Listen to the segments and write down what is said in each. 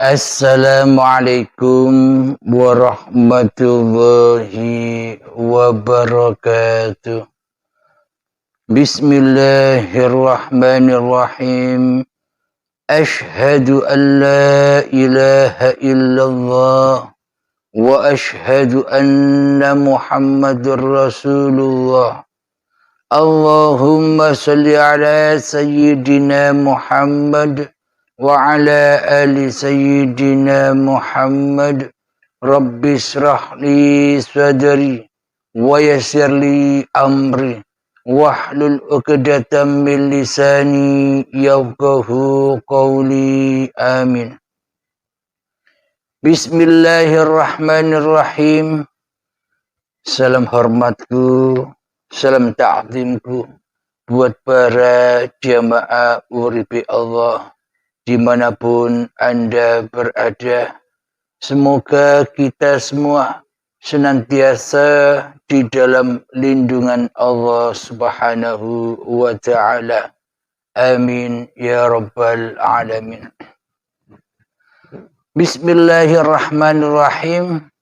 Assalamualaikum warahmatullahi wabarakatuh. Bismillahirrahmanirrahim. Ashhadu an la ilaha illallah wa ashhadu anna Muhammadur Rasulullah. Allahumma salli ala sayyidina Muhammad wa ala ali sayyidina Muhammad. Rabbi shrah li sadri wa yassir li amri wahlul 'uqdatam min lisani yafqahu qawli. Amin. Bismillahirrahmanirrahim. Salam hormatku, salam ta'zimku buat para jamaah uripi Allah dimanapun Anda berada. Semoga kita semua senantiasa di dalam lindungan Allah Subhanahu wa ta'ala. Amin ya rabbal alamin. Bismillahirrahmanirrahim.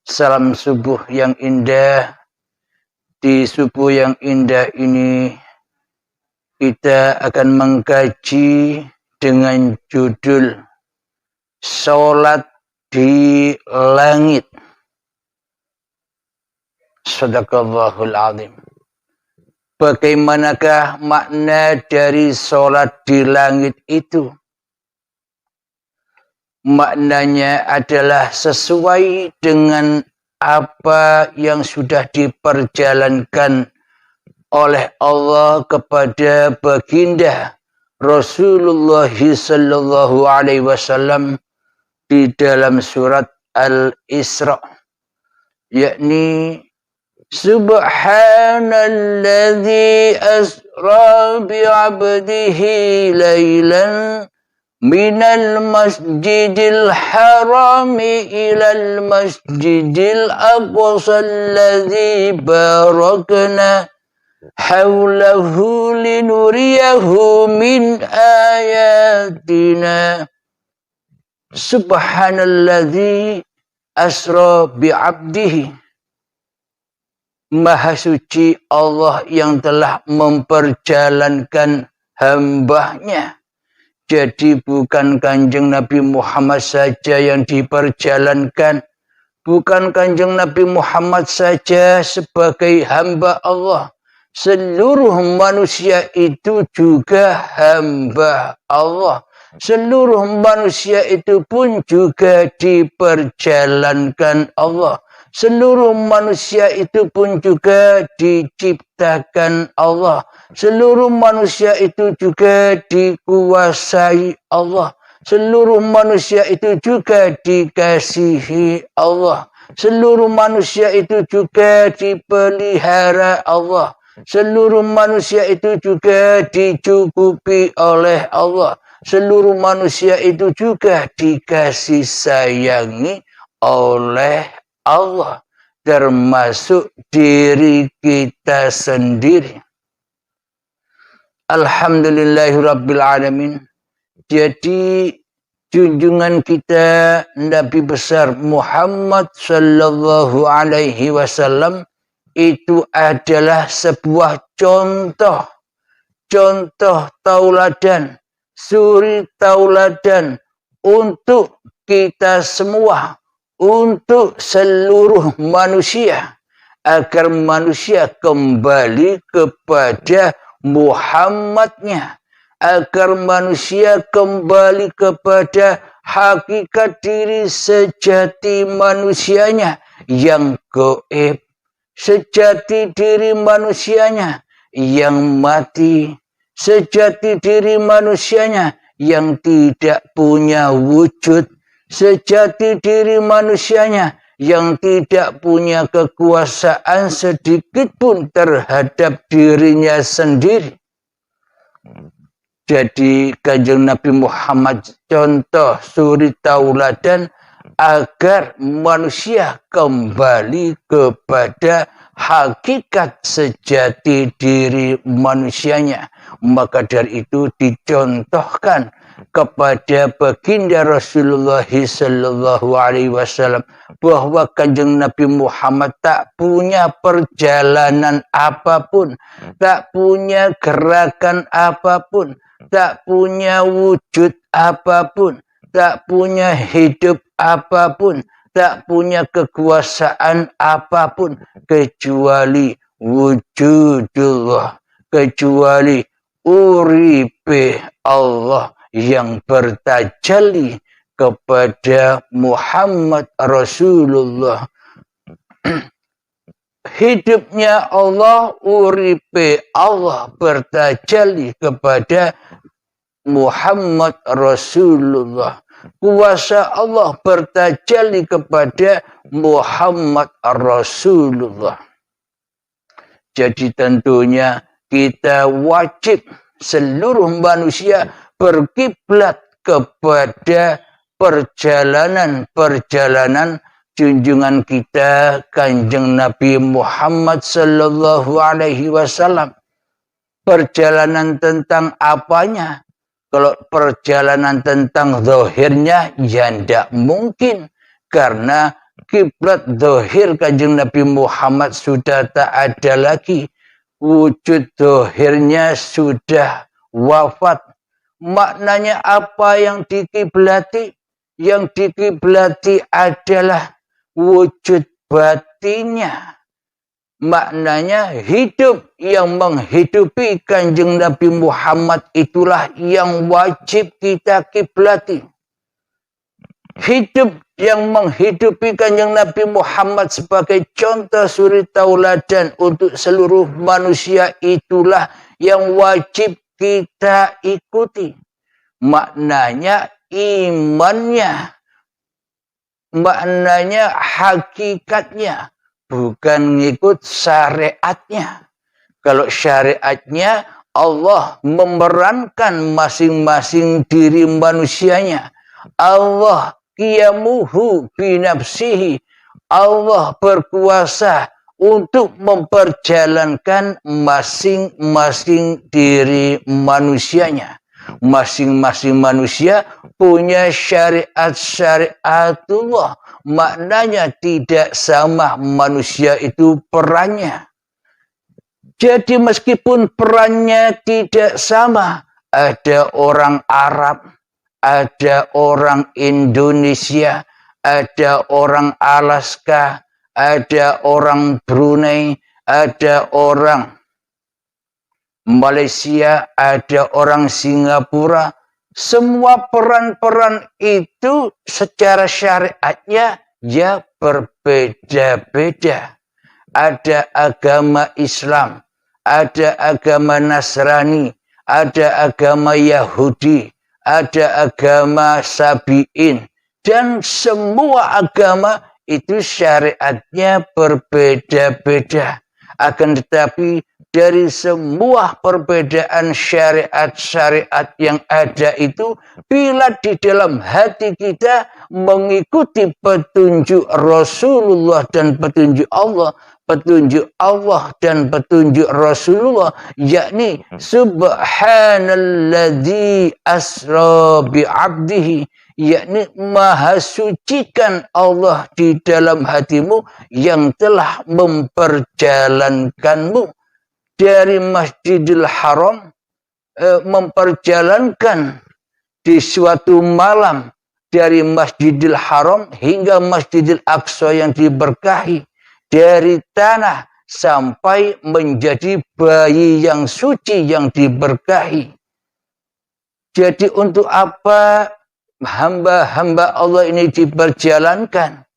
Salam subuh yang indah. Di subuh yang indah ini kita akan mengkaji dengan judul Salat di Langit. Shadaqallahul azim. Bagaimanakah makna dari salat di langit itu? Maknanya adalah sesuai dengan apa yang sudah diperjalankan oleh Allah kepada baginda Rasulullah sallallahu alaihi wasallam di dalam surat Al-Isra, yakni Subhanalladzi asra bi'abdihi laylan minal masjidil harami ilal masjidil aqsa alladzi barakna haulahu linuriyahu min ayatina. Subhanalladzi asra bi'abdihi. Maha suci Allah yang telah memperjalankan hambanya. Jadi bukan Kanjeng Nabi Muhammad saja yang diperjalankan. Bukan Kanjeng Nabi Muhammad saja sebagai hamba Allah. Seluruh manusia itu juga hamba Allah. Seluruh manusia itu pun juga diperjalankan Allah. Seluruh manusia itu pun juga diciptakan Allah. Seluruh manusia itu juga dikuasai Allah. Seluruh manusia itu juga dikasihi Allah. Seluruh manusia itu juga dipelihara Allah. Seluruh manusia itu juga dicukupi oleh Allah. Seluruh manusia itu juga dikasih sayangi oleh Allah, termasuk diri kita sendiri. Alhamdulillahirabbil alamin. Jadi junjungan kita Nabi besar Muhammad sallallahu alaihi wasallam itu adalah sebuah contoh tauladan, suri tauladan untuk kita semua, untuk seluruh manusia, agar manusia kembali kepada Muhammadnya, agar manusia kembali kepada hakikat diri sejati manusianya yang gaib, sejati diri manusianya yang mati, sejati diri manusianya yang tidak punya wujud, sejati diri manusianya yang tidak punya kekuasaan sedikit pun terhadap dirinya sendiri. Jadi Kanjeng Nabi Muhammad contoh suri tauladan agar manusia kembali kepada hakikat sejati diri manusianya. Maka dari itu dicontohkan kepada baginda Rasulullah sallallahu alaihi wasallam bahwa Kanjeng Nabi Muhammad tak punya perjalanan apapun, tak punya gerakan apapun, tak punya wujud apapun, tak punya hidup apapun, tak punya kekuasaan apapun kecuali wujudullah, kecuali uripe Allah yang bertajalli kepada Muhammad Rasulullah. Hidupnya Allah, uripe Allah bertajalli kepada Muhammad Rasulullah. Kuasa Allah bertajalli kepada Muhammad Rasulullah. Jadi tentunya kita wajib seluruh manusia berkiblat kepada perjalanan junjungan kita Kanjeng Nabi Muhammad sallallahu alaihi wasallam. Perjalanan tentang apanya? Kalau perjalanan tentang zahirnya ya tidak mungkin, karena kiblat zahir Kanjeng Nabi Muhammad sudah tak ada lagi. Wujud zahirnya sudah wafat. Maknanya apa yang dikiblati? Yang dikiblati adalah wujud batinnya. Maknanya hidup yang menghidupi Kanjeng Nabi Muhammad itulah yang wajib kita kiblati. Hidup yang menghidupi Kanjeng Nabi Muhammad sebagai contoh suri tauladan untuk seluruh manusia itulah yang wajib kita ikuti. Maknanya imannya, maknanya hakikatnya, bukan ngikut syariatnya. Kalau syariatnya Allah memerankan masing-masing diri manusianya. Allah qiyamuhu binafsihi. Allah berkuasa untuk memperjalankan masing-masing diri manusianya. Masing-masing manusia punya syariat-syariatullah. Maknanya tidak sama manusia itu perannya. Jadi meskipun perannya tidak sama, ada orang Arab, ada orang Indonesia, ada orang Alaska, ada orang Brunei, ada orang Malaysia, ada orang Singapura. Semua peran-peran itu secara syariatnya ya berbeda-beda. Ada agama Islam, ada agama Nasrani, ada agama Yahudi, ada agama Sabi'in. Dan semua agama itu syariatnya berbeda-beda. Akan tetapi dari semua perbedaan syariat-syariat yang ada itu, bila di dalam hati kita mengikuti petunjuk Rasulullah dan petunjuk Allah dan petunjuk Rasulullah, yakni subhanalladzi asra bi'abdihi, yakni maha sucikan Allah di dalam hatimu yang telah memperjalankanmu dari Masjidil Haram, memperjalankan di suatu malam dari Masjidil Haram hingga Masjidil Aqsa yang diberkahi, dari tanah sampai menjadi bayi yang suci yang diberkahi. Jadi untuk apa hamba-hamba Allah ini diperjalankan?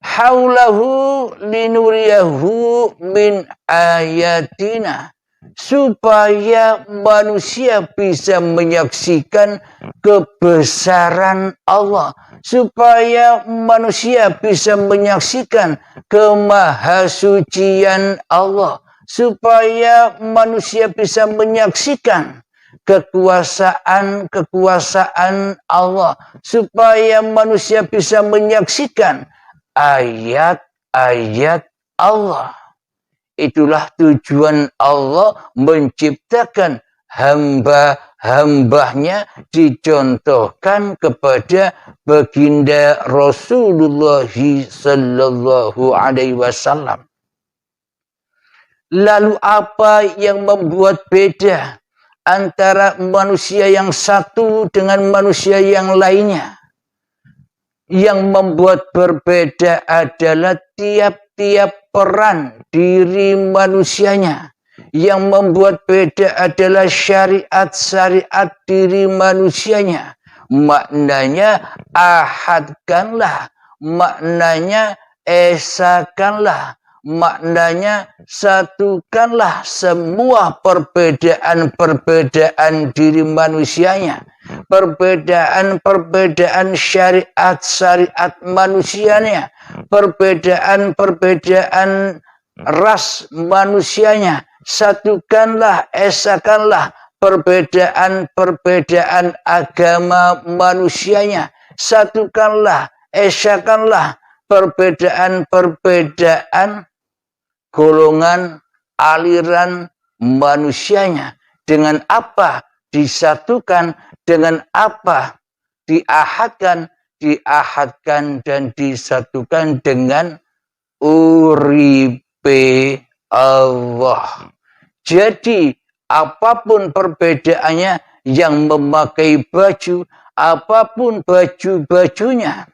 Haulahu linuriyahu min ayatina, supaya manusia bisa menyaksikan kebesaran Allah, supaya manusia bisa menyaksikan kemahasucian Allah, supaya manusia bisa menyaksikan kekuasaan Allah, supaya manusia bisa menyaksikan ayat-ayat Allah. Itulah tujuan Allah menciptakan hambanya dicontohkan kepada baginda Rasulullah sallallahu alaihi wasallam. Lalu apa yang membuat beda antara manusia yang satu dengan manusia yang lainnya? Yang membuat berbeda adalah tiap-tiap peran diri manusianya. Yang membuat beda adalah syariat-syariat diri manusianya. Maknanya ahadkanlah, maknanya esakanlah, maknanya satukanlah semua perbedaan-perbedaan diri manusianya. Perbedaan-perbedaan syariat-syariat manusianya. Perbedaan-perbedaan ras manusianya. Satukanlah, esakanlah perbedaan-perbedaan agama manusianya. Satukanlah, esakanlah perbedaan-perbedaan golongan aliran manusianya. Dengan apa disatukan, dengan apa diahadkan, dan disatukan dengan uripe Allah. Jadi apapun perbedaannya, yang memakai baju, apapun baju-bajunya,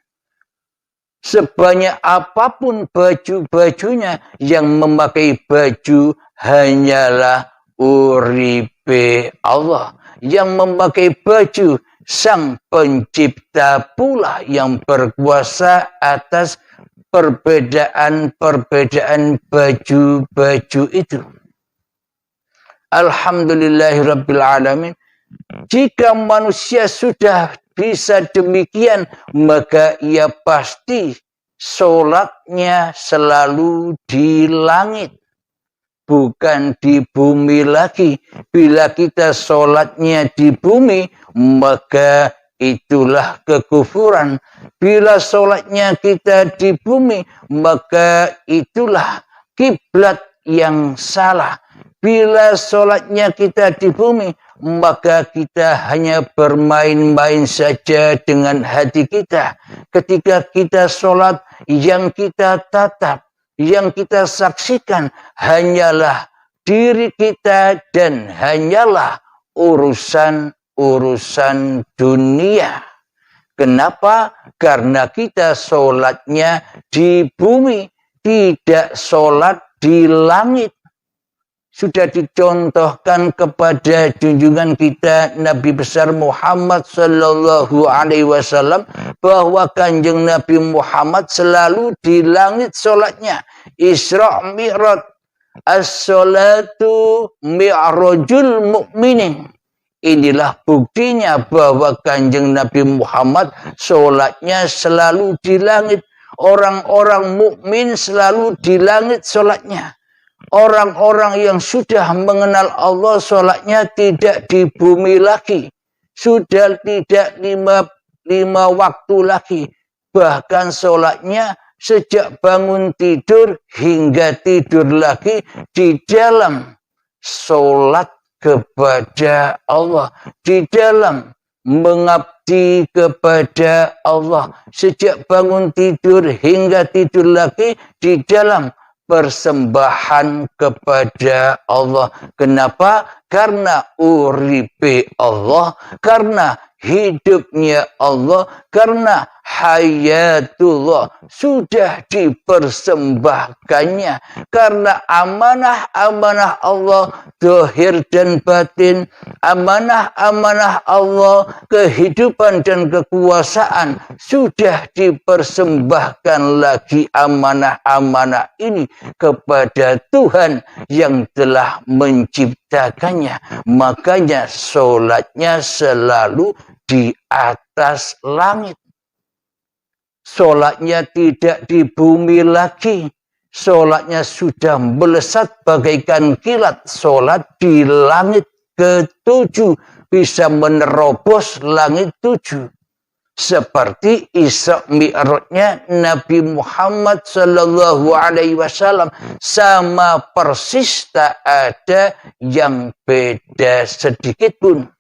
sebanyak apapun baju-bajunya, yang memakai baju hanyalah uripe Allah. Yang memakai baju Sang Pencipta pula yang berkuasa atas perbedaan-perbedaan baju-baju itu. Alhamdulillahirabbil alamin. Jika manusia sudah bisa demikian, maka ia pasti sholatnya selalu di langit, bukan di bumi lagi. Bila kita sholatnya di bumi, maka itulah kekufuran. Bila sholatnya kita di bumi, maka itulah kiblat yang salah. Bila sholatnya kita di bumi, maka kita hanya bermain-main saja dengan hati kita. Ketika kita sholat, yang kita tatap, yang kita saksikan hanyalah diri kita dan hanyalah urusan-urusan dunia. Kenapa? Karena kita sholatnya di bumi, tidak sholat di langit. Sudah dicontohkan kepada junjungan kita Nabi besar Muhammad sallallahu alaihi wasallam bahwa Kanjeng Nabi Muhammad selalu di langit sholatnya. Isra Mi'raj, as-salatu mi'rajul mu'minin. Inilah buktinya bahwa Kanjeng Nabi Muhammad sholatnya selalu di langit. Orang-orang mukmin selalu di langit sholatnya. Orang-orang yang sudah mengenal Allah sholatnya tidak di bumi lagi. Sudah tidak lima waktu lagi. Bahkan sholatnya sejak bangun tidur hingga tidur lagi di dalam sholat kepada Allah. Di dalam mengabdi kepada Allah. Sejak bangun tidur hingga tidur lagi di dalam persembahan kepada Allah. Kenapa? Karena uripe Allah, karena hidupnya Allah, karena hayatullah sudah dipersembahkannya, karena amanah-amanah Allah zahir dan batin, amanah-amanah Allah kehidupan dan kekuasaan sudah dipersembahkan lagi amanah-amanah ini kepada Tuhan yang telah menciptakannya. Makanya sholatnya selalu di atas langit. Sholatnya tidak di bumi lagi. Sholatnya sudah melesat bagaikan kilat. Sholat di langit ketujuh. Bisa menerobos langit tujuh. Seperti Isra Mi'rajnya Nabi Muhammad sallallahu alaihi wasallam. Sama persis, tak ada yang beda sedikit pun.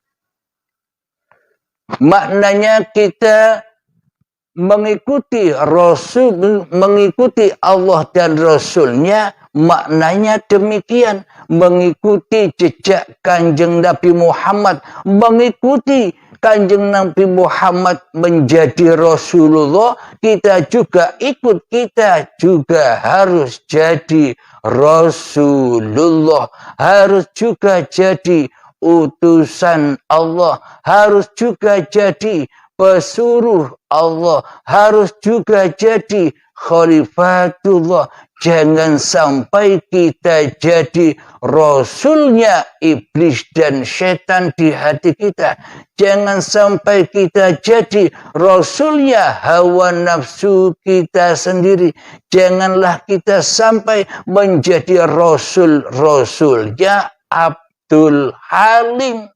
Maknanya kita mengikuti Rasul, mengikuti Allah dan Rasulnya, maknanya demikian. Mengikuti jejak Kanjeng Nabi Muhammad, mengikuti Kanjeng Nabi Muhammad menjadi Rasulullah, kita juga ikut, kita juga harus jadi Rasulullah, harus juga jadi utusan Allah, harus juga jadi pesuruh Allah, harus juga jadi khalifatullah. Jangan sampai kita jadi rasulnya iblis dan setan di hati kita. Jangan sampai kita jadi rasulnya hawa nafsu kita sendiri. Janganlah kita sampai menjadi rasulnya Abdul Halim.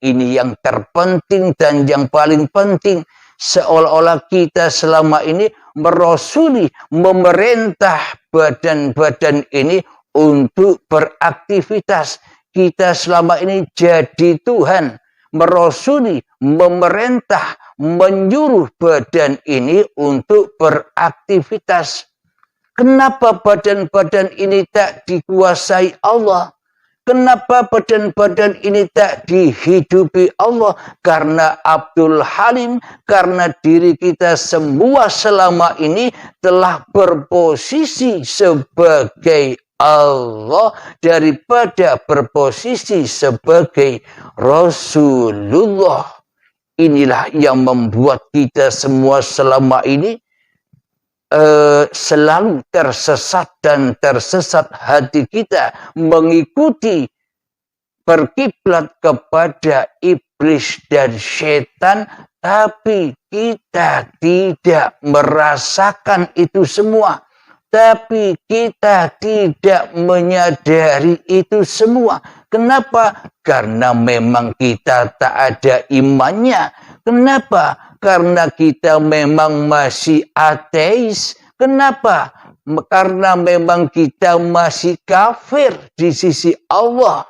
Ini yang terpenting dan yang paling penting. Seolah-olah kita selama ini merasuli, memerintah badan-badan ini untuk beraktivitas. Kita selama ini jadi Tuhan, merasuli, memerintah, menyuruh badan ini untuk beraktivitas. Kenapa badan-badan ini tak dikuasai Allah? Kenapa badan-badan ini tak dihidupi Allah? Karena Abdul Halim, karena diri kita semua selama ini telah berposisi sebagai Allah daripada berposisi sebagai Rasulullah. Inilah yang membuat kita semua selama ini selalu tersesat dan tersesat hati kita mengikuti berkiblat kepada iblis dan setan, tapi kita tidak merasakan itu semua, tapi kita tidak menyadari itu semua. Kenapa? Karena memang kita tak ada imannya. Kenapa? Karena kita memang masih ateis. Kenapa? Karena memang kita masih kafir di sisi Allah.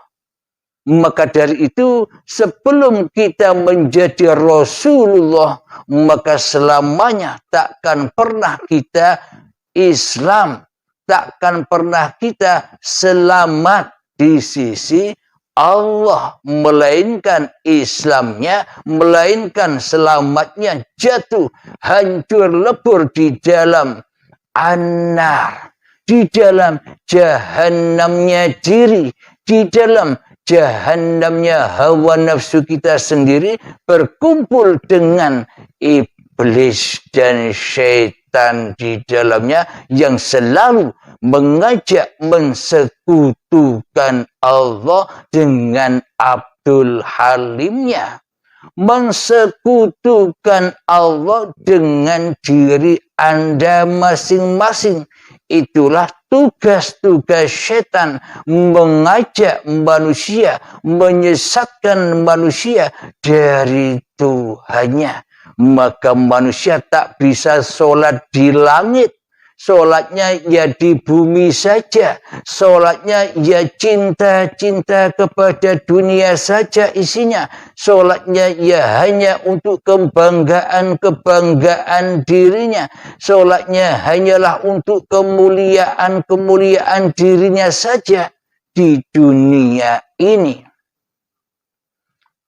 Maka dari itu, sebelum kita menjadi Rasulullah, maka selamanya takkan pernah kita Islam, takkan pernah kita selamat di sisi Allah, melainkan Islamnya, melainkan selamatnya jatuh, hancur lebur di dalam an-nar, di dalam jahannamnya diri, di dalam jahannamnya hawa nafsu kita sendiri, berkumpul dengan iblis dan syaitan di dalamnya yang selalu mengajak mensekutukan Allah dengan Abdul Halimnya, mensekutukan Allah dengan diri Anda masing-masing. Itulah tugas-tugas setan, mengajak manusia, menyesatkan manusia dari Tuhannya. Maka manusia tak bisa sholat di langit. Sholatnya ya di bumi saja. Sholatnya ya cinta-cinta kepada dunia saja isinya. Sholatnya ya hanya untuk kebanggaan-kebanggaan dirinya. Sholatnya hanyalah untuk kemuliaan-kemuliaan dirinya saja di dunia ini.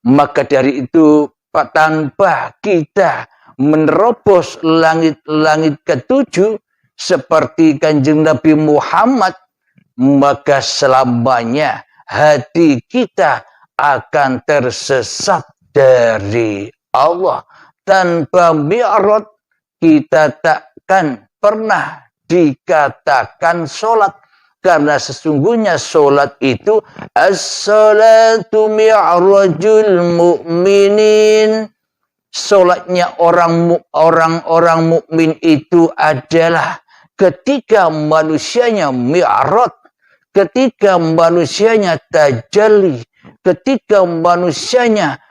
Maka dari itu, tanpa kita menerobos langit-langit ketujuh, seperti Kanjeng Nabi Muhammad, maka selamanya hati kita akan tersesat dari Allah. Tanpa mi'raj kita takkan pernah dikatakan sholat. Karena sesungguhnya sholat itu as-salatu mi'rajul mu'minin. Sholatnya orang-orang mukmin itu adalah ketika manusianya mi'raj, ketika manusianya tajalli, ketika manusianya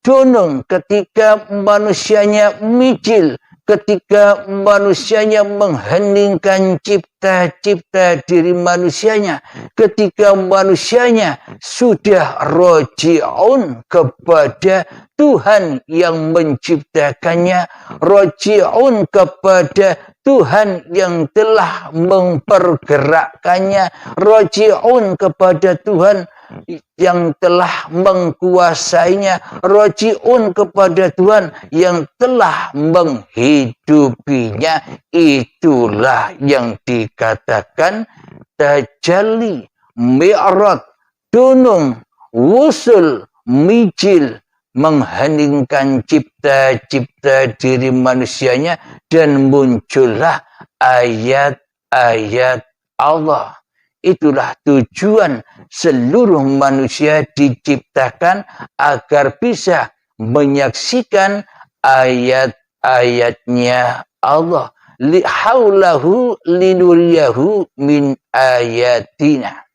dunung, ketika manusianya mijil, ketika manusianya mengheningkan cipta-cipta diri manusianya, ketika manusianya sudah roji'un kepada Tuhan yang menciptakannya, roji'un kepada Tuhan yang telah mempergerakkannya, roji'un kepada Tuhan yang telah mengkuasainya, roji'un kepada Tuhan yang telah menghidupinya. Itulah yang dikatakan tajalli, mi'raj, dunung, wusul, mijil, mengheningkan cipta-cipta diri manusianya, dan muncullah ayat-ayat Allah. Itulah tujuan seluruh manusia diciptakan, agar bisa menyaksikan ayat-ayatnya Allah. Lihaulahu linuriyahu min ayatina.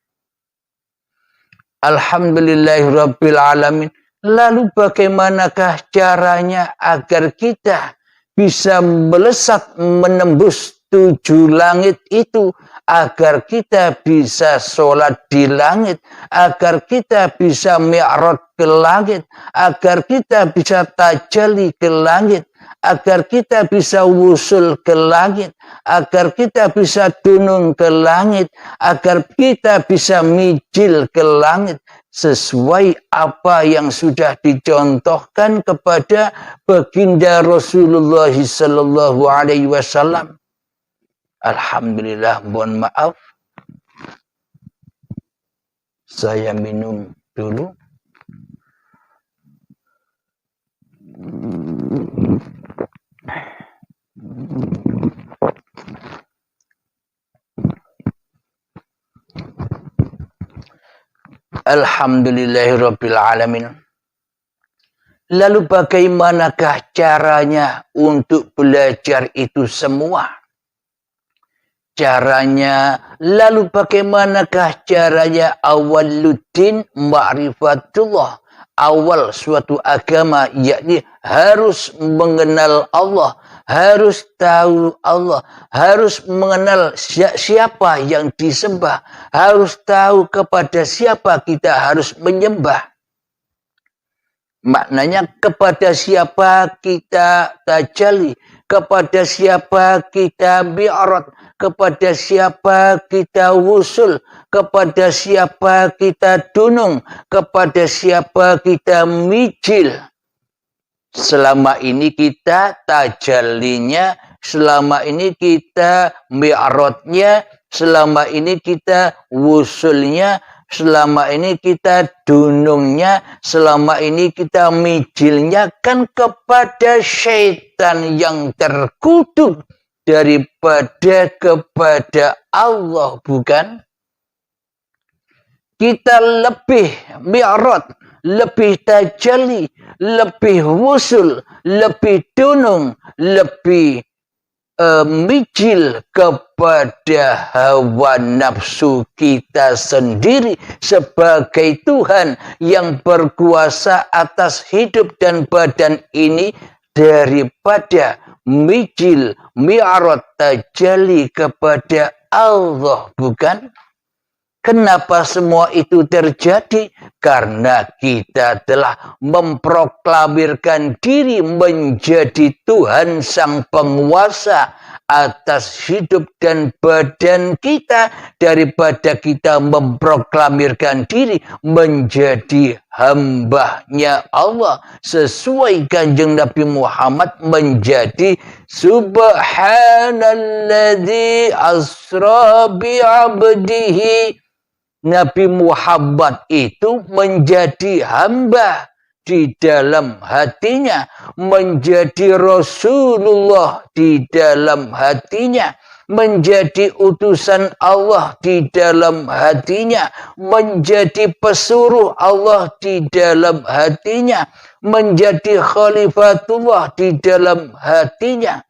Alhamdulillahirabbil alamin. Lalu bagaimanakah caranya agar kita bisa melesat menembus 7 langit itu, agar kita bisa sholat di langit, agar kita bisa mi'raj ke langit, agar kita bisa tajalli ke langit, agar kita bisa wusul ke langit, agar kita bisa dunung ke langit, agar kita bisa mijil ke langit, sesuai apa yang sudah dicontohkan kepada baginda Rasulullah sallallahu alaihi wasallam. Alhamdulillah, mohon maaf. Saya minum dulu. Alhamdulillahirabbil alamin. Lalu bagaimanakah caranya untuk belajar itu semua? Lalu bagaimanakah caranya? Awaluddin ma'rifatullah. Awal suatu agama, yakni harus mengenal Allah, harus tahu Allah, harus mengenal siapa yang disembah, harus tahu kepada siapa kita harus menyembah. Maknanya kepada siapa kita tajalli, kepada siapa kita mi'raj, kepada siapa kita wusul, kepada siapa kita dunung, kepada siapa kita mijil. Selama ini kita tajallinya, selama ini kita mi'rajnya, selama ini kita wusulnya, selama ini kita dunungnya, selama ini kita mijilnya kan kepada syaitan yang terkutuk daripada kepada Allah, bukan? Kita lebih mi'raj, lebih tajalli, lebih wusul, lebih dunung, lebih mijil kepada hawa nafsu kita sendiri sebagai Tuhan yang berkuasa atas hidup dan badan ini, daripada mijil, mi'raj, tajalli kepada Allah, bukan? Kenapa semua itu terjadi? Karena kita telah memproklamirkan diri menjadi Tuhan sang penguasa atas hidup dan badan kita, daripada kita memproklamirkan diri menjadi hambanya Allah. Sesuai Kanjeng Nabi Muhammad menjadi subhanalladzi asra bi'abdihi. Nabi Muhammad itu menjadi hamba di dalam hatinya, menjadi Rasulullah di dalam hatinya, menjadi utusan Allah di dalam hatinya, menjadi pesuruh Allah di dalam hatinya, menjadi khalifatullah di dalam hatinya.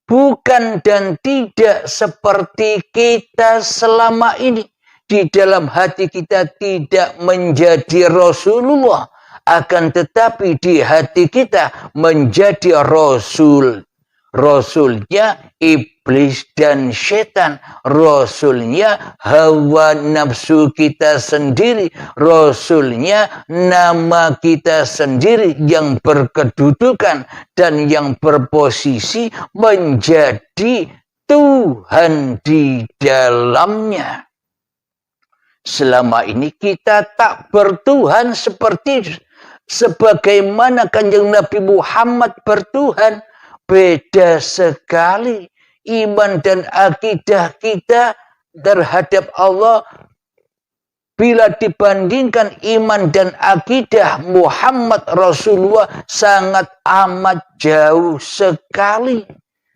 Bukan dan tidak seperti kita selama ini. Di dalam hati kita tidak menjadi Rasulullah, akan tetapi di hati kita menjadi rasul. Rasulnya iblis dan setan, rasulnya hawa nafsu kita sendiri, rasulnya nama kita sendiri yang berkedudukan dan yang berposisi menjadi Tuhan di dalamnya. Selama ini kita tak bertuhan sebagaimana Kanjeng Nabi Muhammad bertuhan. Beda sekali iman dan akidah kita terhadap Allah bila dibandingkan iman dan akidah Muhammad Rasulullah sangat amat jauh sekali.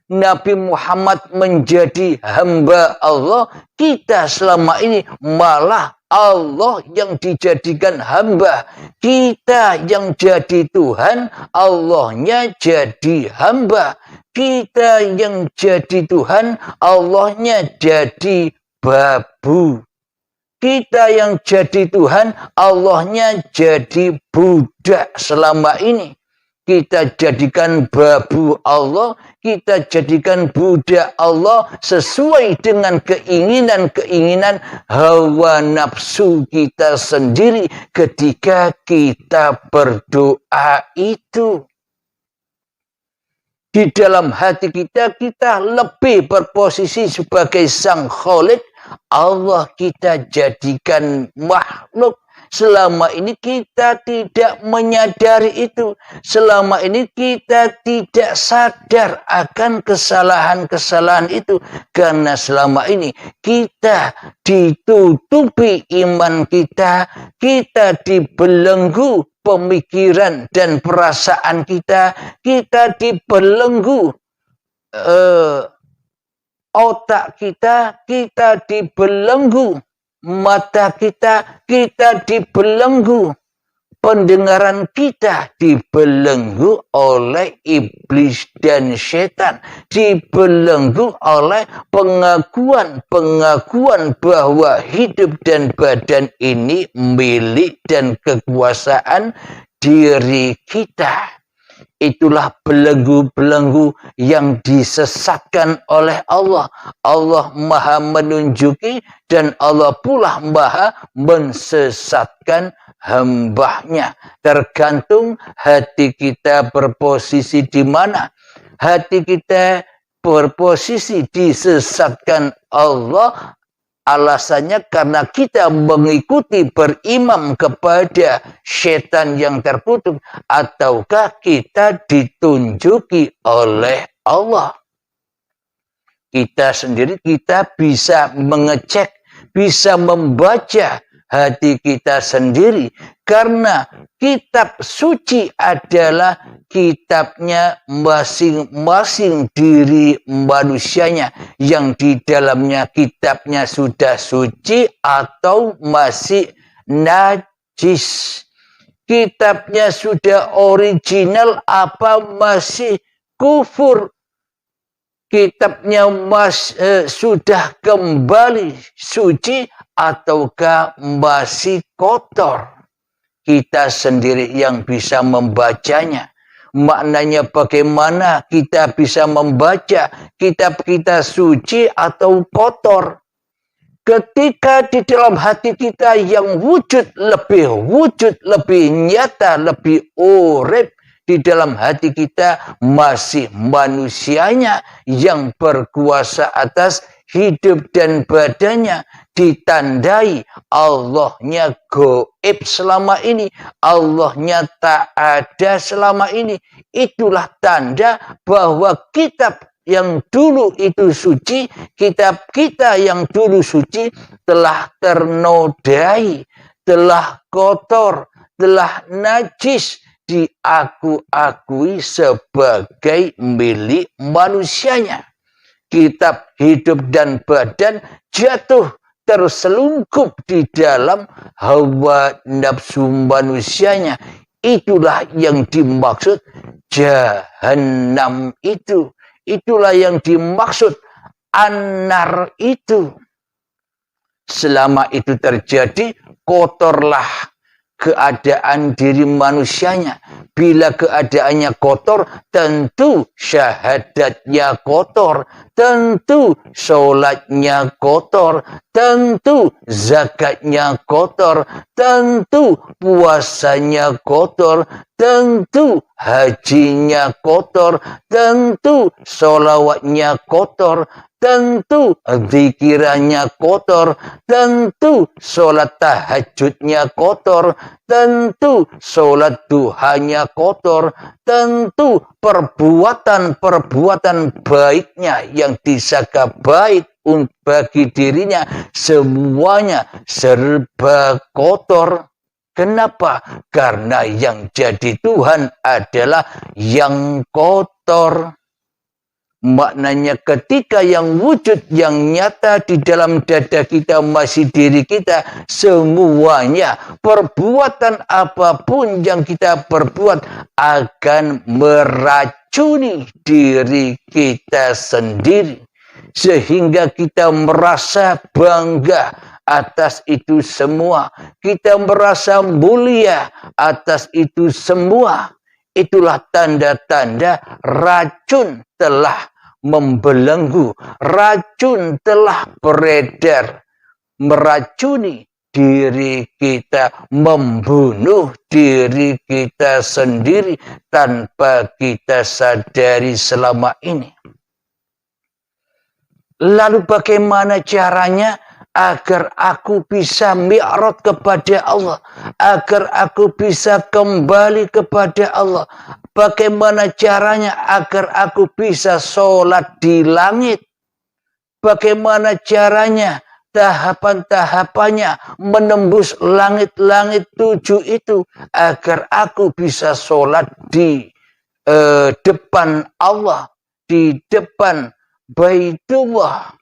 Nabi Muhammad menjadi hamba Allah, kita selama ini malah Allah yang dijadikan hamba. Kita yang jadi Tuhan, Allahnya jadi hamba. Kita yang jadi Tuhan, Allahnya jadi babu. Kita yang jadi Tuhan, Allahnya jadi budak selama ini. Kita jadikan babu Allah, kita jadikan budak Allah sesuai dengan keinginan-keinginan hawa nafsu kita sendiri ketika kita berdoa itu. Di dalam hati kita, kita lebih berposisi sebagai Sang Khalik. Allah kita jadikan makhluk. Selama ini kita tidak menyadari itu. Selama ini kita tidak sadar akan kesalahan-kesalahan itu. Karena selama ini kita ditutupi iman kita. Kita dibelenggu pemikiran dan perasaan kita. Kita dibelenggu otak kita. Kita dibelenggu mata kita, kita dibelenggu. Pendengaran kita dibelenggu oleh iblis dan setan. Dibelenggu oleh pengakuan bahwa hidup dan badan ini milik dan kekuasaan diri kita. Itulah belenggu-belenggu yang disesatkan oleh Allah. Allah Maha menunjuki dan Allah pula Maha mensesatkan hamba-Nya. Tergantung hati kita berposisi di mana. Hati kita berposisi disesatkan Allah. Alasannya karena kita mengikuti berimam kepada setan yang terkutuk. Ataukah kita ditunjuki oleh Allah. Kita sendiri kita bisa mengecek, bisa membaca hati kita sendiri. Karena kitab suci adalah kitabnya masing-masing diri manusianya. Yang di dalamnya kitabnya sudah suci atau masih najis. Kitabnya sudah original apa masih kufur. Kitabnya sudah kembali suci ataukah masih kotor. Kita sendiri yang bisa membacanya. Maknanya bagaimana kita bisa membaca kitab kita suci atau kotor. Ketika di dalam hati kita yang wujud, lebih nyata, lebih urip. Di dalam hati kita masih manusianya yang berkuasa atas hidup dan badannya. Ditandai Allahnya gaib selama ini. Allahnya tak ada selama ini. Itulah tanda bahwa kitab yang dulu itu suci, kitab kita yang dulu suci telah ternodai, telah kotor, telah najis, diakui sebagai milik manusianya. Kitab hidup dan badan jatuh terselungkup di dalam hawa nafsu manusianya. Itulah yang dimaksud jahanam itu. Itulah yang dimaksud anar itu. Selama itu terjadi, kotorlah keadaan diri manusianya. Bila keadaannya kotor, tentu syahadatnya kotor, tentu sholatnya kotor, tentu zakatnya kotor, tentu puasanya kotor, tentu hajinya kotor, tentu sholawatnya kotor, tentu zikirannya kotor, tentu sholat tahajudnya kotor, tentu sholat duhanya kotor, tentu perbuatan-perbuatan baiknya yang disangka baik bagi dirinya semuanya serba kotor. Kenapa? Karena yang jadi Tuhan adalah yang kotor. Maknanya ketika yang wujud yang nyata di dalam dada kita masih diri kita, semuanya perbuatan apapun yang kita perbuat akan meracuni diri kita sendiri, sehingga kita merasa bangga atas itu semua, kita merasa mulia atas itu semua. Itulah tanda-tanda racun telah membelenggu, racun telah beredar, meracuni diri kita, membunuh diri kita sendiri tanpa kita sadari selama ini. Lalu bagaimana caranya agar aku bisa mi'raj kepada Allah, agar aku bisa kembali kepada Allah? Bagaimana caranya agar aku bisa sholat di langit? Bagaimana caranya, tahapan-tahapannya menembus langit-langit 7 itu, agar aku bisa sholat di depan Allah, di depan Baitullah.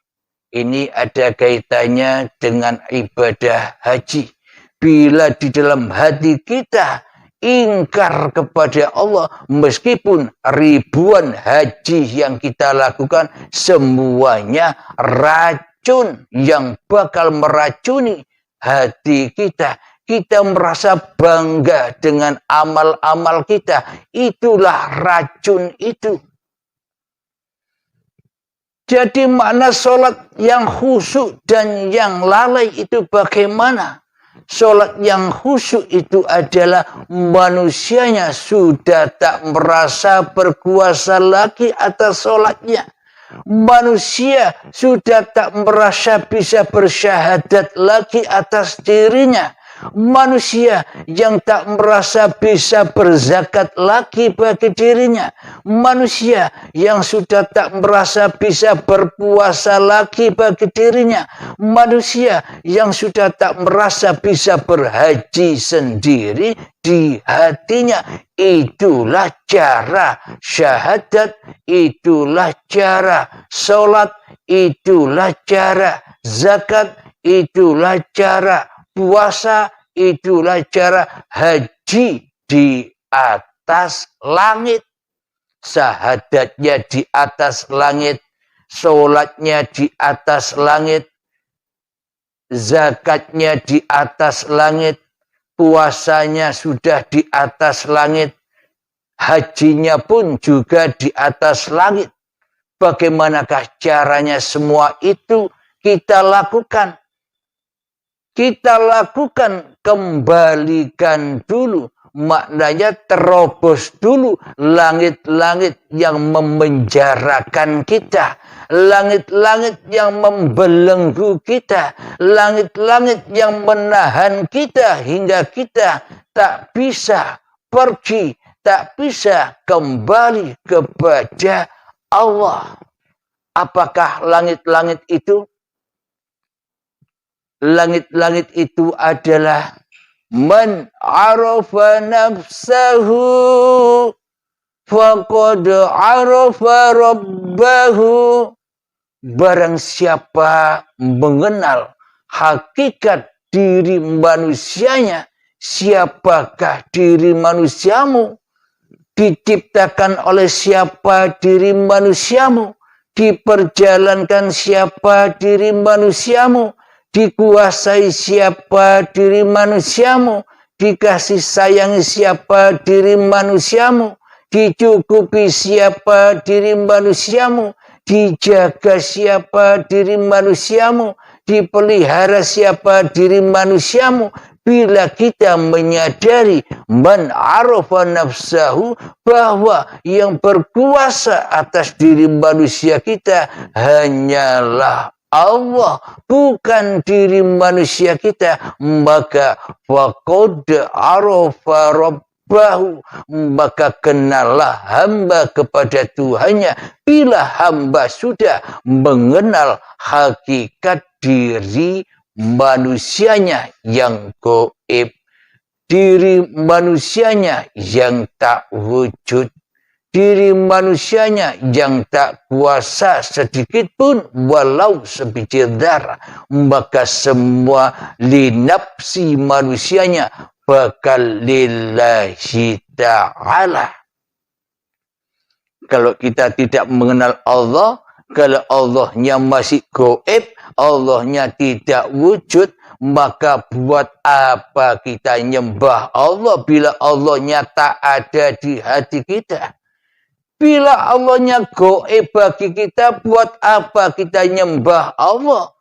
Ini ada kaitannya dengan ibadah haji. Bila di dalam hati kita ingkar kepada Allah, meskipun ribuan haji yang kita lakukan, semuanya racun yang bakal meracuni hati kita. Kita merasa bangga dengan amal-amal kita. Itulah racun itu. Jadi makna sholat yang khusyuk dan yang lalai itu bagaimana? Sholat yang khusyuk itu adalah manusianya sudah tak merasa berkuasa lagi atas sholatnya. Manusia sudah tak merasa bisa bersyahadat lagi atas dirinya. Manusia yang tak merasa bisa berzakat lagi bagi dirinya. Manusia yang sudah tak merasa bisa berpuasa lagi bagi dirinya. Manusia yang sudah tak merasa bisa berhaji sendiri di hatinya. Itulah cara syahadat, itulah cara sholat, itulah cara zakat, itulah cara puasa, itulah cara haji di atas langit. Syahadatnya di atas langit, sholatnya di atas langit, zakatnya di atas langit, puasanya sudah di atas langit, hajinya pun juga di atas langit. Bagaimanakah caranya semua itu kita lakukan? Kita lakukan, kembalikan dulu. Maknanya terobos dulu langit-langit yang memenjarakan kita. Langit-langit yang membelenggu kita. Langit-langit yang menahan kita hingga kita tak bisa pergi, tak bisa kembali kepada Allah. Apakah langit-langit itu? Langit-langit itu adalah man arafa nafsahu faqad arafa rabbahu. Barang siapa mengenal hakikat diri manusianya, siapakah diri manusiamu, diciptakan oleh siapa diri manusiamu, diperjalankan siapa diri manusiamu, dikuasai siapa diri manusiamu, dikasih sayangi siapa diri manusiamu, dicukupi siapa diri manusiamu, dijaga siapa diri manusiamu, dipelihara siapa diri manusiamu. Bila kita menyadari man arafa nafsahu, bahwa yang berkuasa atas diri manusia kita hanyalah Allah, bukan diri manusia kita, maka faqad arafa rabbahu, maka kenallah hamba kepada Tuhannya bila hamba sudah mengenal hakikat diri manusianya yang gaib, diri manusianya yang tak wujud, diri manusianya yang tak kuasa sedikit pun walau sebiji darah, maka semua linapsi manusianya bakal lillahi ta'ala. Kalau kita tidak mengenal Allah, kalau Allahnya masih gaib, Allahnya tidak wujud, maka buat apa kita nyembah Allah bila Allahnya tak ada di hati kita? Bila Allahnya gaib bagi kita, buat apa kita nyembah Allah?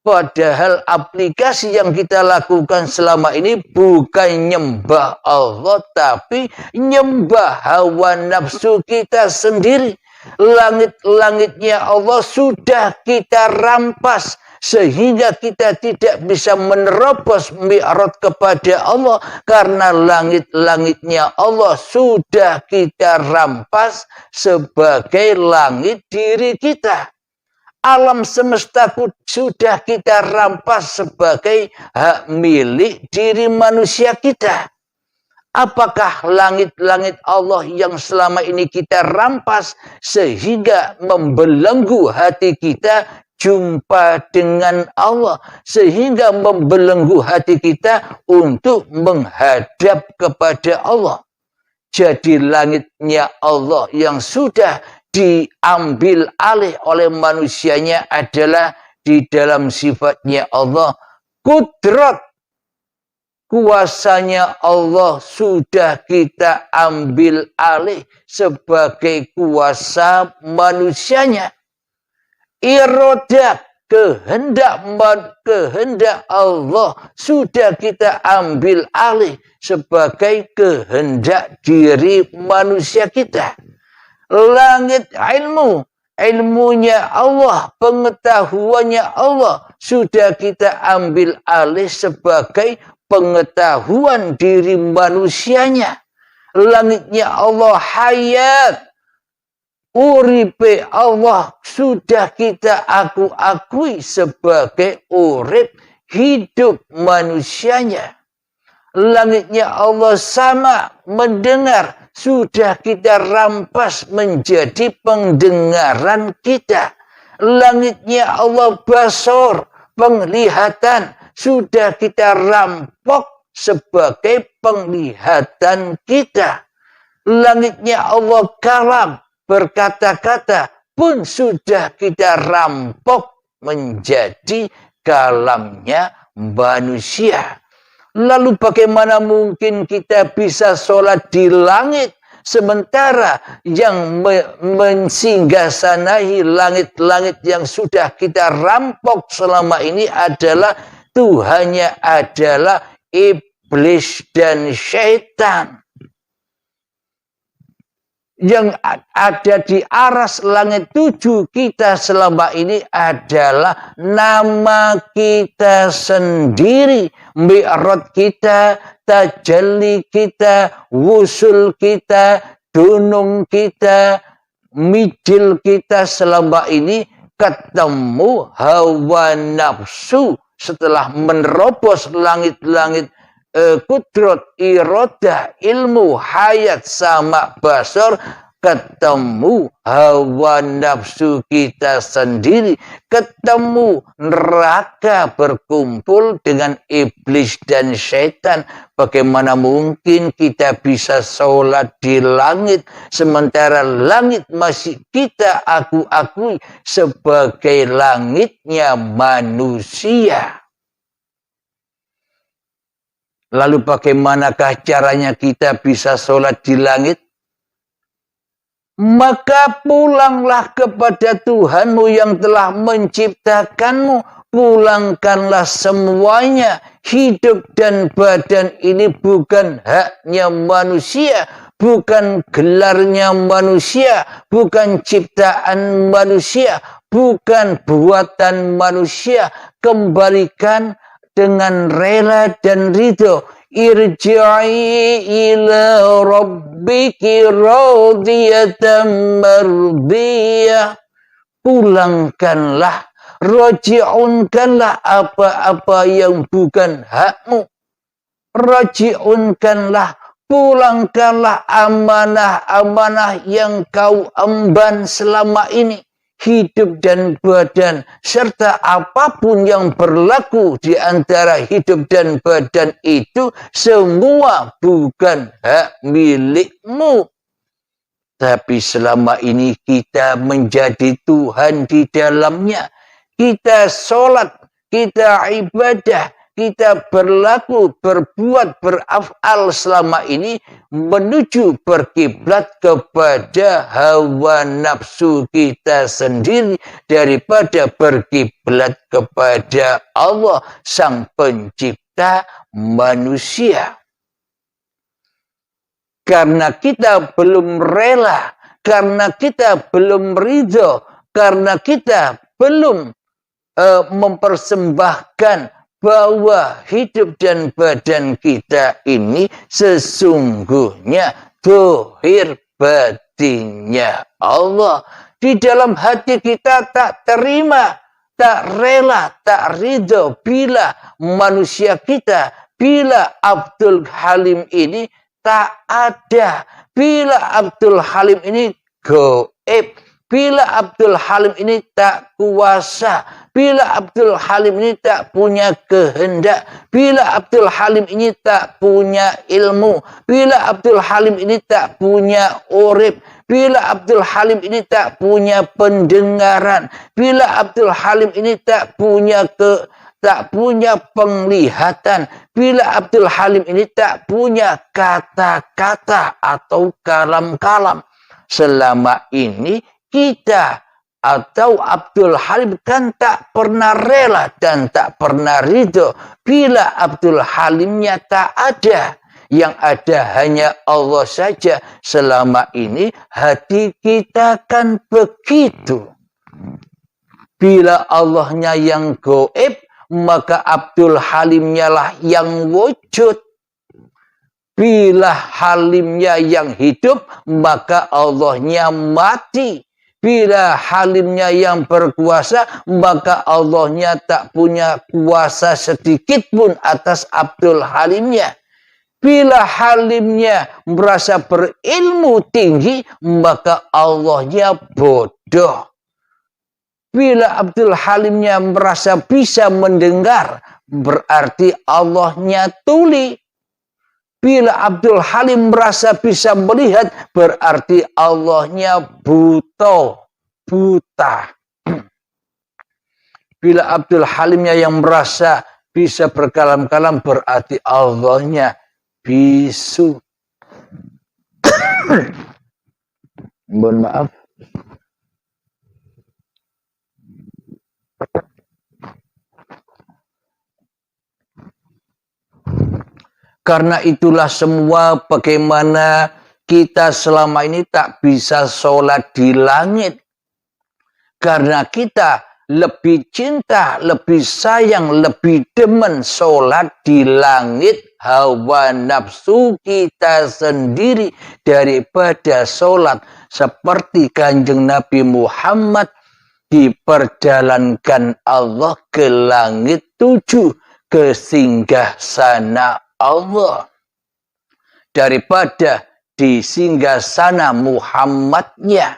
Padahal aplikasi yang kita lakukan selama ini bukan nyembah Allah, tapi nyembah hawa nafsu kita sendiri. Langit-langitnya Allah sudah kita rampas, sehingga kita tidak bisa menerobos mi'raj kepada Allah, karena langit-langitnya Allah sudah kita rampas sebagai langit diri kita. Alam semesta sudah kita rampas sebagai hak milik diri manusia kita. Apakah langit-langit Allah yang selama ini kita rampas sehingga membelenggu hati kita jumpa dengan Allah, sehingga membelenggu hati kita untuk menghadap kepada Allah? Jadi langitnya Allah yang sudah diambil alih oleh manusianya adalah di dalam sifatnya Allah kudrat. Kuasanya Allah sudah kita ambil alih sebagai kuasa manusianya. Iradah, kehendak Allah sudah kita ambil alih sebagai kehendak diri manusia kita. Langit ilmu, ilmunya Allah, pengetahuannya Allah sudah kita ambil alih sebagai pengetahuan diri manusianya. Langitnya Allah hayat, uripe Allah sudah kita akui sebagai urip hidup manusianya. Langitnya Allah sama, mendengar, sudah kita rampas menjadi pendengaran kita. Langitnya Allah basor, penglihatan, sudah kita rampok sebagai penglihatan kita. Langitnya Allah kalam, berkata-kata, pun sudah kita rampok menjadi kalamnya manusia. Lalu bagaimana mungkin kita bisa sholat di langit, sementara yang mensinggasanai langit-langit yang sudah kita rampok selama ini adalah Tuhannya adalah iblis dan syaitan. Yang ada di aras langit 7 kita selama ini adalah nama kita sendiri, mi'raj kita, tajalli kita, wusul kita, dunung kita, mijil kita selama ini ketemu hawa nafsu setelah menerobos langit-langit kudrat, iradah, ilmu, hayat, sama, basar, ketemu hawa nafsu kita sendiri, ketemu neraka berkumpul dengan iblis dan syaitan. Bagaimana mungkin kita bisa sholat di langit sementara langit masih kita akui sebagai langitnya manusia? Lalu bagaimanakah caranya kita bisa sholat di langit? Maka pulanglah kepada Tuhanmu yang telah menciptakanmu. Pulangkanlah semuanya. Hidup dan badan ini bukan haknya manusia. Bukan gelarnya manusia. Bukan ciptaan manusia. Bukan buatan manusia. Kembalikan dengan rela dan ridho. Irji'i ila rabbiki radiyatan mardiyah. Pulangkanlah, raji'unkanlah apa-apa yang bukan hakmu. Raji'unkanlah, pulangkanlah amanah-amanah yang kau emban selama ini. Hidup dan badan, serta apapun yang berlaku di antara hidup dan badan itu, semua bukan hak milikmu. Tapi selama ini kita menjadi Tuhan di dalamnya. Kita sholat, kita ibadah, kita berlaku, berbuat, berafal selama ini menuju berkiblat kepada hawa nafsu kita sendiri daripada berkiblat kepada Allah, Sang Pencipta manusia. Karena kita belum rela, karena kita belum ridho, karena kita belum mempersembahkan bahwa hidup dan badan kita ini sesungguhnya dohir batinnya Allah. Di dalam hati kita tak terima, tak rela, tak ridho bila manusia kita, bila Abdul Halim ini tak ada, bila Abdul Halim ini goib, bila Abdul Halim ini tak kuasa, bila Abdul Halim ini tak punya kehendak, bila Abdul Halim ini tak punya ilmu, bila Abdul Halim ini tak punya urip, bila Abdul Halim ini tak punya pendengaran, bila Abdul Halim ini tak punya penglihatan, bila Abdul Halim ini tak punya kata-kata atau kalam-kalam. Selama ini kita atau Abdul Halim kan tak pernah rela dan tak pernah ridho bila Abdul Halimnya tak ada. Yang ada hanya Allah saja. Selama ini hati kita kan begitu. Bila Allahnya yang goib, maka Abdul Halimnya lah yang wujud. Bila Halimnya yang hidup, maka Allahnya mati. Bila Halimnya yang berkuasa, maka Allahnya tak punya kuasa sedikit pun atas Abdul Halimnya. Bila Halimnya merasa berilmu tinggi, maka Allahnya bodoh. Bila Abdul Halimnya merasa bisa mendengar, berarti Allahnya tuli. Bila Abdul Halim merasa bisa melihat, berarti Allahnya buta. Bila Abdul Halimnya yang merasa bisa berkalam-kalam, berarti Allahnya bisu. Mohon maaf. Karena itulah semua bagaimana kita selama ini tak bisa sholat di langit. Karena kita lebih cinta, lebih sayang, lebih demen sholat di langit hawa nafsu kita sendiri daripada sholat seperti Kanjeng Nabi Muhammad diperjalankan Allah ke langit 7 ke singgasana Allah daripada di singgasana Muhammadnya.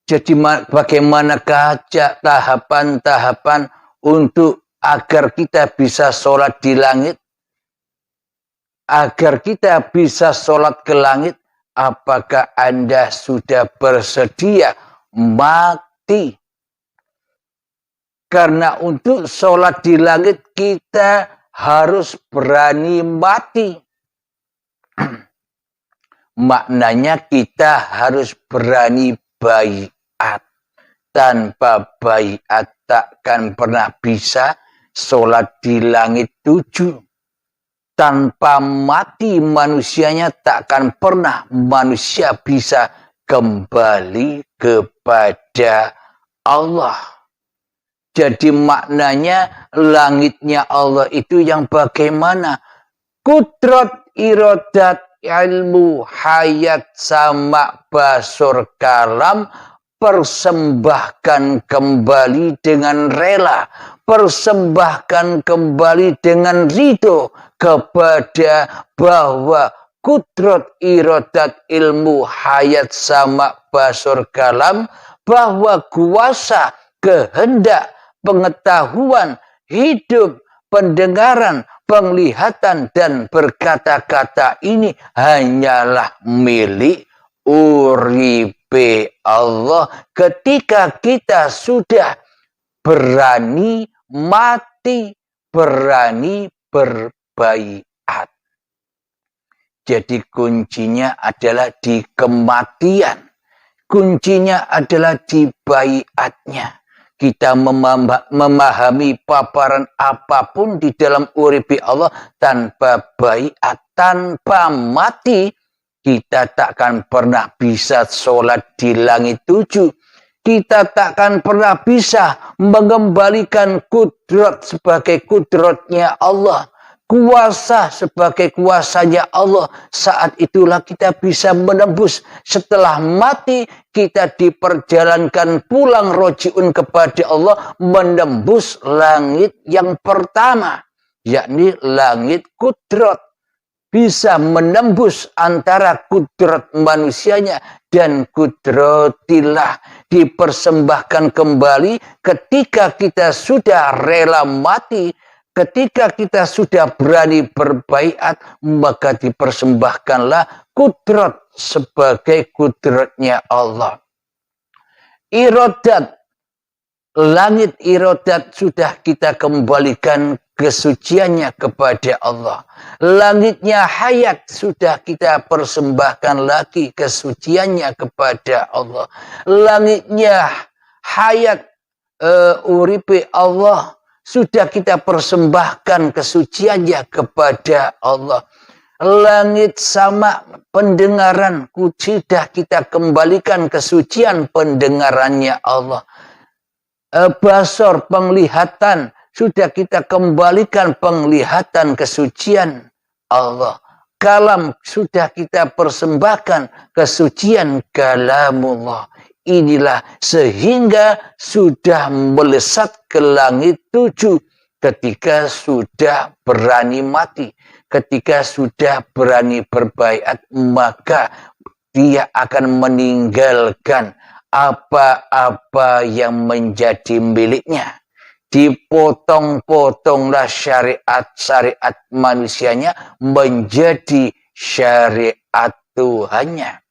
Jadi bagaimanakah tahapan-tahapan untuk agar kita bisa sholat di langit? Agar kita bisa sholat ke langit, apakah Anda sudah bersedia mati? Karena untuk sholat di langit kita harus berani mati. Maknanya kita harus berani baiat. Tanpa baiat takkan pernah bisa sholat di langit 7. Tanpa mati manusianya takkan pernah manusia bisa kembali kepada Allah. Jadi maknanya langitnya Allah itu yang bagaimana? Kudrat, iradat, ilmu, hayat, sama, basur, kalam, persembahkan kembali dengan rela, persembahkan kembali dengan ridho kepada bahwa kudrat, iradat, ilmu, hayat, sama, basur, kalam, bahwa kuasa, kehendak, pengetahuan, hidup, pendengaran, penglihatan, dan berkata-kata ini hanyalah milik uripe Allah ketika kita sudah berani mati, berani berbaiat. Jadi kuncinya adalah di kematian. Kuncinya adalah di baiatnya. Kita memahami paparan apapun di dalam uripi Allah tanpa baiat, tanpa mati, kita takkan pernah bisa sholat di langit 7. Kita takkan pernah bisa mengembalikan kudrat sebagai kudratnya Allah. Kuasa sebagai kuasanya Allah. Saat itulah kita bisa menembus. Setelah mati kita diperjalankan pulang rojiun kepada Allah. Menembus langit yang pertama. Yakni langit kudrat. Bisa menembus antara kudrat manusianya dan kudratillah. Dipersembahkan kembali ketika kita sudah rela mati. Ketika kita sudah berani berbaiat, maka dipersembahkanlah kudrat sebagai kudratnya Allah. Iradat, langit iradat sudah kita kembalikan kesuciannya kepada Allah. Langitnya hayat sudah kita persembahkan lagi kesuciannya kepada Allah. Langitnya hayat uripe Allah sudah kita persembahkan kesuciannya kepada Allah. Langit sama pendengaran sudah kita kembalikan kesucian pendengarannya Allah. Basor penglihatan sudah kita kembalikan penglihatan kesucian Allah. Kalam sudah kita persembahkan kesucian kalamullah. Inilah sehingga sudah melesat ke langit 7 ketika sudah berani mati. Ketika sudah berani berbaiat, maka dia akan meninggalkan apa-apa yang menjadi miliknya. Dipotong-potonglah syariat-syariat manusianya menjadi syariat Tuhannya.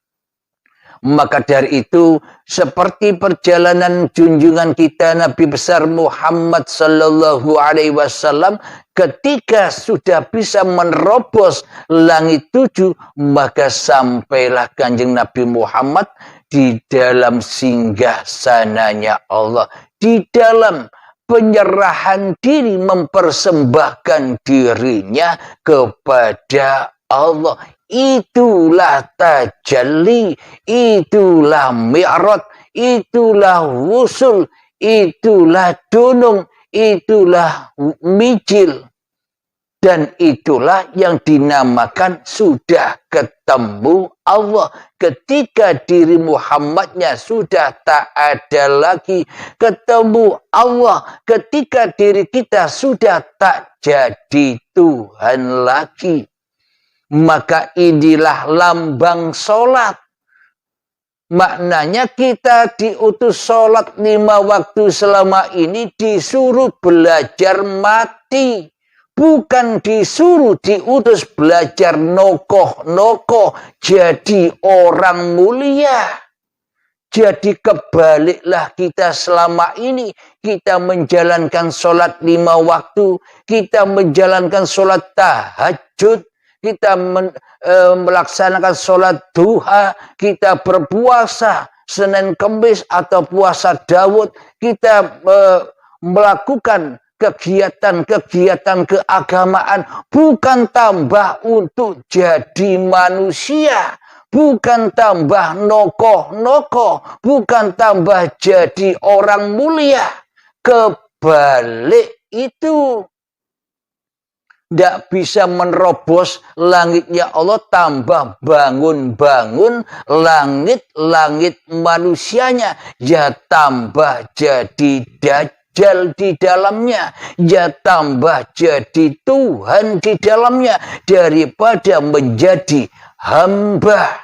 Maka dari itu, seperti perjalanan junjungan kita Nabi besar Muhammad sallallahu alaihi wasallam ketika sudah bisa menerobos langit 7, maka sampailah Kanjeng Nabi Muhammad di dalam singgah sananya Allah, di dalam penyerahan diri, mempersembahkan dirinya kepada Allah. Itulah tajalli, itulah mi'raj, itulah wusul, itulah dunung, itulah mijil. Dan itulah yang dinamakan sudah ketemu Allah. Ketika diri Muhammadnya sudah tak ada lagi, ketemu Allah. Ketika diri kita sudah tak jadi Tuhan lagi. Maka inilah lambang sholat. Maknanya kita diutus sholat 5 waktu selama ini disuruh belajar mati. Bukan disuruh diutus belajar nokoh-nokoh jadi orang mulia. Jadi kebaliklah kita selama ini. Kita menjalankan sholat 5 waktu. Kita menjalankan sholat tahajud. Kita melaksanakan sholat duha. Kita berpuasa Senin Kemis atau puasa Daud. Kita melakukan kegiatan-kegiatan keagamaan. Bukan tambah untuk jadi manusia. Bukan tambah nokoh-nokoh, bukan tambah jadi orang mulia. Kebalik itu. Tidak bisa menerobos langitnya Allah, tambah bangun-bangun langit-langit manusianya. Ya tambah jadi dajjal di dalamnya. Ya tambah jadi Tuhan di dalamnya. Daripada menjadi hamba.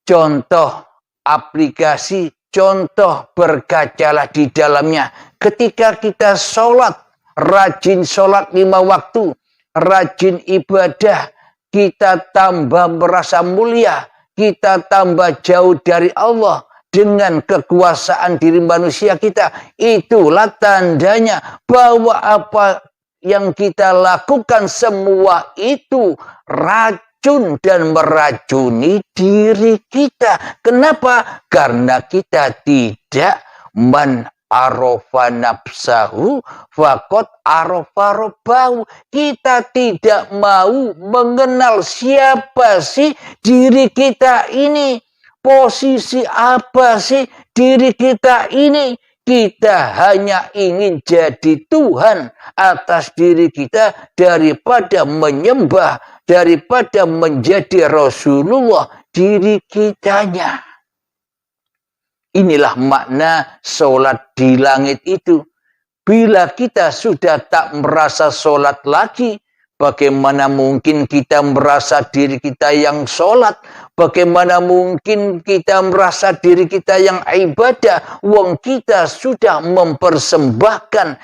Contoh aplikasi, contoh berkacalah di dalamnya. Ketika kita sholat, rajin sholat 5 waktu, rajin ibadah, kita tambah merasa mulia, kita tambah jauh dari Allah dengan kekuasaan diri manusia kita. Itulah tandanya bahwa apa yang kita lakukan semua itu racun dan meracuni diri kita. Kenapa? Karena kita tidak arafa nafsahu faqad arafa rabbahu. Kita tidak mau mengenal siapa sih diri kita ini. Posisi apa sih diri kita ini? Kita hanya ingin jadi Tuhan atas diri kita daripada menyembah, daripada menjadi Rasulullah diri kitanya. Inilah makna sholat di langit itu. Bila kita sudah tak merasa sholat lagi, bagaimana mungkin kita merasa diri kita yang sholat? Bagaimana mungkin kita merasa diri kita yang ibadah? Wong kita sudah mempersembahkan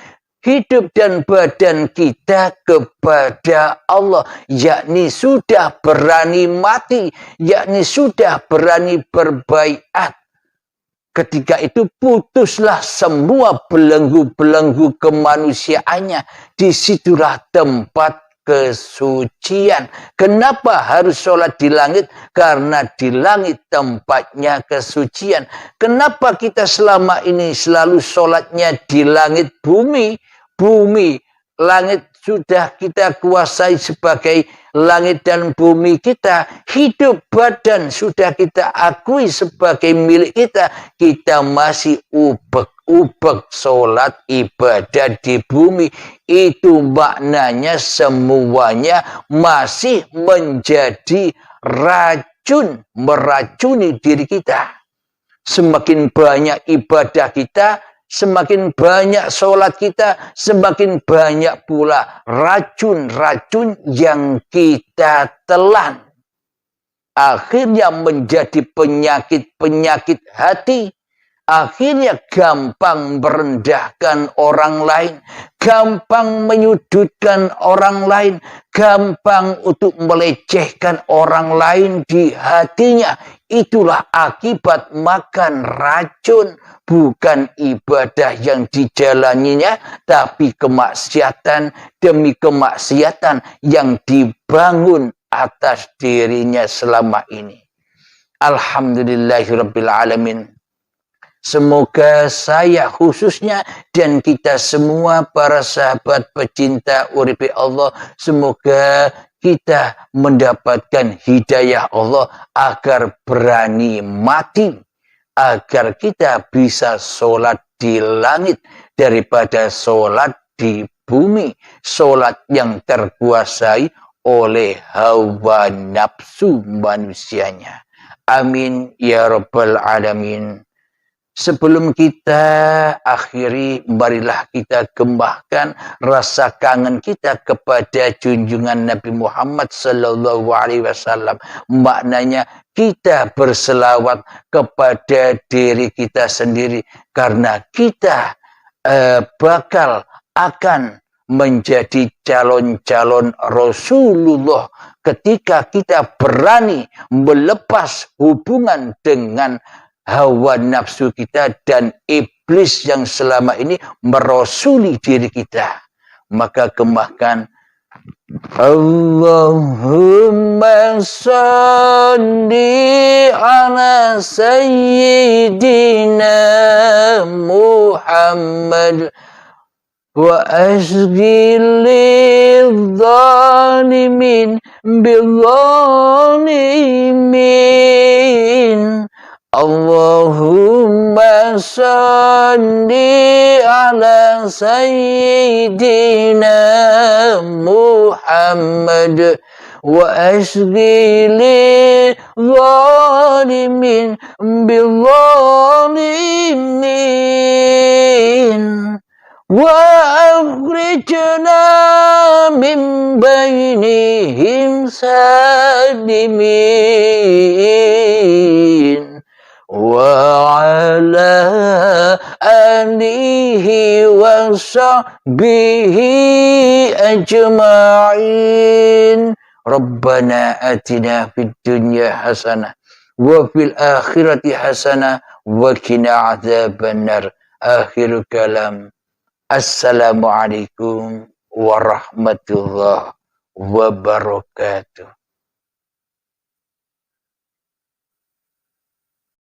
hidup dan badan kita kepada Allah. Yakni sudah berani mati. Yakni sudah berani berbaiat. Ketika itu putuslah semua belenggu-belenggu kemanusiaannya. Disitulah tempat kesucian. Kenapa harus sholat di langit? Karena di langit tempatnya kesucian. Kenapa kita selama ini selalu sholatnya di langit bumi? Bumi, langit sudah kita kuasai sebagai langit dan bumi kita. Hidup badan sudah kita akui sebagai milik kita. Kita masih ubek-ubek sholat ibadah di bumi. Itu maknanya semuanya masih menjadi racun, meracuni diri kita. Semakin banyak ibadah kita, semakin banyak sholat kita, semakin banyak pula racun-racun yang kita telan. Akhirnya menjadi penyakit-penyakit hati. Akhirnya gampang merendahkan orang lain. Gampang menyudutkan orang lain. Gampang untuk melecehkan orang lain di hatinya. Itulah akibat makan racun. Bukan ibadah yang dijalaninya, tapi kemaksiatan demi kemaksiatan yang dibangun atas dirinya selama ini. Alhamdulillahirabbil alamin. Semoga saya khususnya dan kita semua para sahabat pecinta uripi Allah, semoga kita mendapatkan hidayah Allah agar berani mati, agar kita bisa sholat di langit daripada sholat di bumi, sholat yang terkuasai oleh hawa nafsu manusianya. Amin ya rabbal alamin. Sebelum kita akhiri, marilah kita gembahkan rasa kangen kita kepada junjungan Nabi Muhammad sallallahu alaihi wasallam. Maknanya kita berselawat kepada diri kita sendiri karena kita bakal akan menjadi calon-calon Rasulullah ketika kita berani melepas hubungan dengan hawa nafsu kita dan iblis yang selama ini merosuli diri kita. Maka kemahkan Allahumma salli ala sayyidina Muhammad wa asghil lidh-dhalimin bil-dhalimin. Allahumma salli ala sayyidina Muhammad wa asghil lidh-dhalimin bil-dhalimin. وأخرجنا من بينهم سالمين وعلى آله وصحبه أجمعين ربنا آتنا في الدنيا حسنة وفي الآخرة حسنة وقنا عذاب النار آخر كلام Assalamualaikum warahmatullahi wabarakatuh.